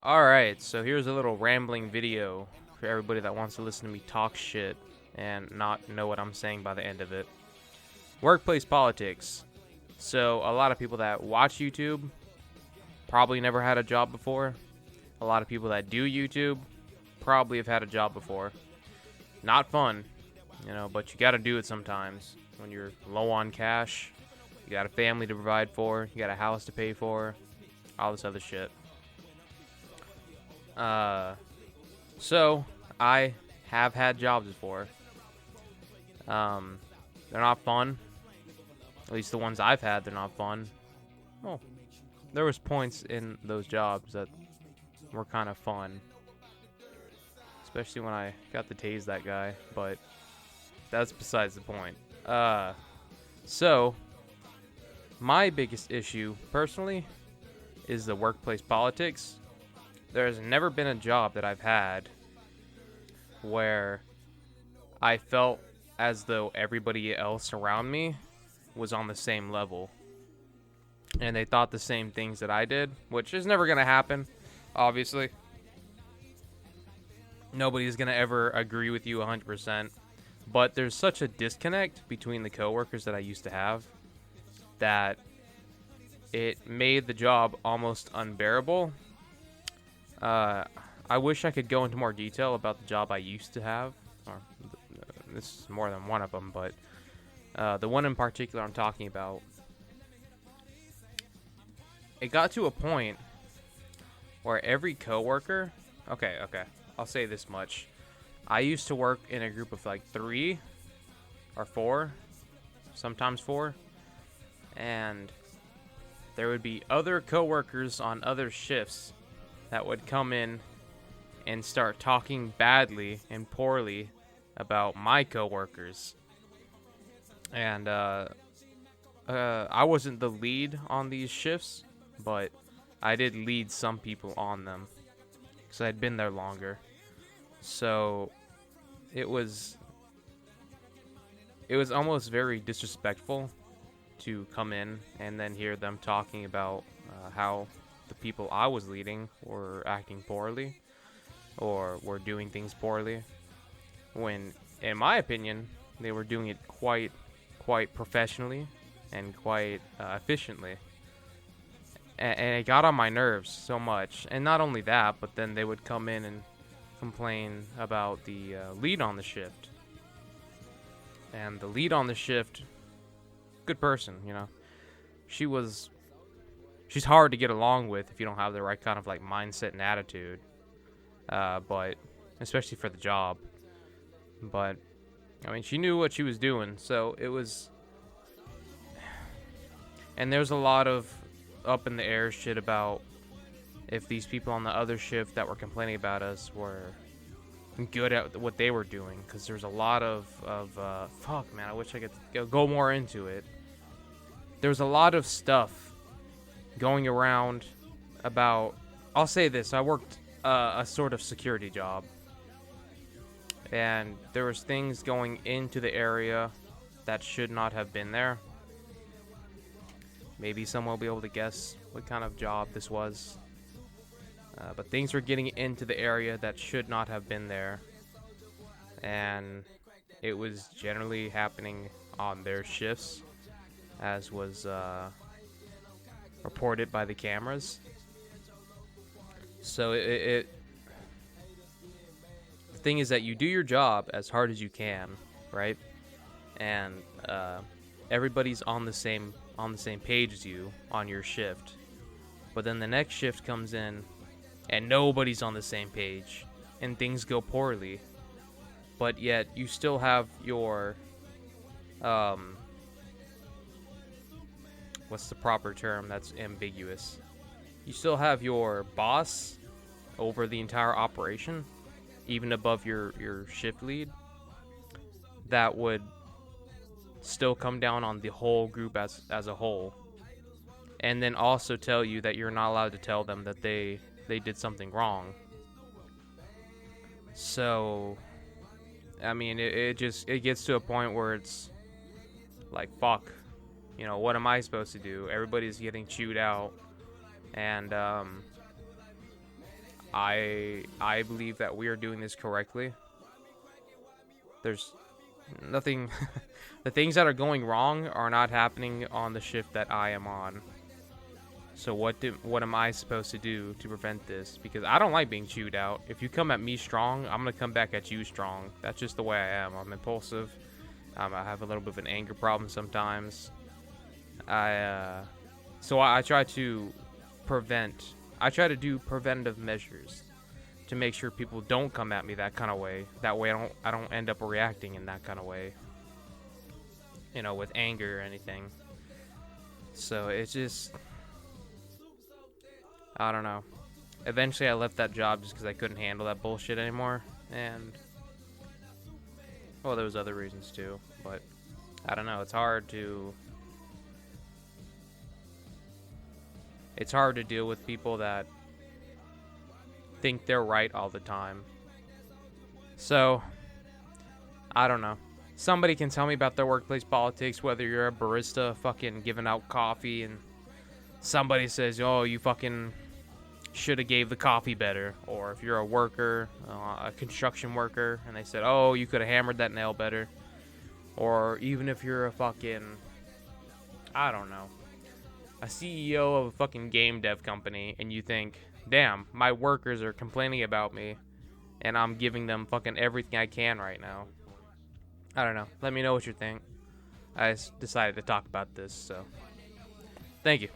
Alright, so here's a little rambling video for everybody that wants to listen to me talk shit and not know what I'm saying by the end of it. Workplace politics. So, a lot of people that watch YouTube probably never had a job before. A lot of people that do YouTube probably have had a job before. Not fun, but you gotta do it sometimes. When you're low on cash, you got a family to provide for, you got a house to pay for, all this other shit. Uh, so I have had jobs before. They're not fun. At least the ones I've had, they're not fun. Well, there was points in those jobs that were kind of fun, especially when I got to tase that guy. But that's besides the point. So my biggest issue personally is the workplace politics. There's never been a job that I've had where I felt as though everybody else around me was on the same level and they thought the same things that I did, which is never going to happen, obviously. Nobody's going to ever agree with you 100%, but there's such a disconnect between the coworkers that I used to have that it made the job almost unbearable. I wish I could go into more detail about the job I used to have. Or this is more than one of them, but the one in particular I'm talking about, it got to a point where every coworker, okay, I'll say this much. I used to work in a group of like 3 or 4, sometimes 4, and there would be other coworkers on other shifts that would come in and start talking badly and poorly about my coworkers. And I wasn't the lead on these shifts, but I did lead some people on them because I'd been there longer. So it was almost very disrespectful to come in and then hear them talking about how the people I was leading were acting poorly or were doing things poorly, when in my opinion they were doing it quite professionally and quite efficiently, and it got on my nerves so much. And not only that, but then they would come in and complain about the lead on the shift. And the lead on the shift, good person, she's hard to get along with if you don't have the right kind of like mindset and attitude. But especially for the job. But I mean, she knew what she was doing, so it was. And there's a lot of up in the air shit about if these people on the other shift that were complaining about us were good at what they were doing, because there's a lot of fuck, man, I wish I could go more into it. There's a lot of stuff going around about, I'll say this, I worked a sort of security job, and there was things going into the area that should not have been there. Maybe someone will be able to guess what kind of job this was, but things were getting into the area that should not have been there, and it was generally happening on their shifts, as was reported by the cameras. So the thing is that you do your job as hard as you can, right? And everybody's on the same page as you on your shift. But then the next shift comes in and nobody's on the same page and things go poorly. But yet you still have your what's the proper term that's ambiguous? You still have your boss over the entire operation, even above your shift lead, that would still come down on the whole group as a whole, and then also tell you that you're not allowed to tell them that they did something wrong. So, I mean, it gets to a point where it's like, fuck, what am I supposed to do? Everybody's getting chewed out, and I believe that we are doing this correctly. There's nothing. The things that are going wrong are not happening on the shift that I am on. So what am I supposed to do to prevent this? Because I don't like being chewed out. If you come at me strong, I'm gonna come back at you strong. That's just the way I am. I'm impulsive. I have a little bit of an anger problem sometimes. So I try to prevent. I try to do preventative measures to make sure people don't come at me that kind of way. That way I don't end up reacting in that kind of way. You know, with anger or anything. So it's just, I don't know. Eventually I left that job just because I couldn't handle that bullshit anymore. And, well, there was other reasons too. But, I don't know. It's hard to deal with people that think they're right all the time. So, I don't know. Somebody can tell me about their workplace politics, whether you're a barista fucking giving out coffee and somebody says, oh, you fucking should have gave the coffee better. Or if you're a worker, a construction worker, and they said, oh, you could have hammered that nail better. Or even if you're a fucking, I don't know, a CEO of a fucking game dev company, and you think, damn, my workers are complaining about me, and I'm giving them fucking everything I can right now. I don't know. Let me know what you think. I decided to talk about this, so thank you.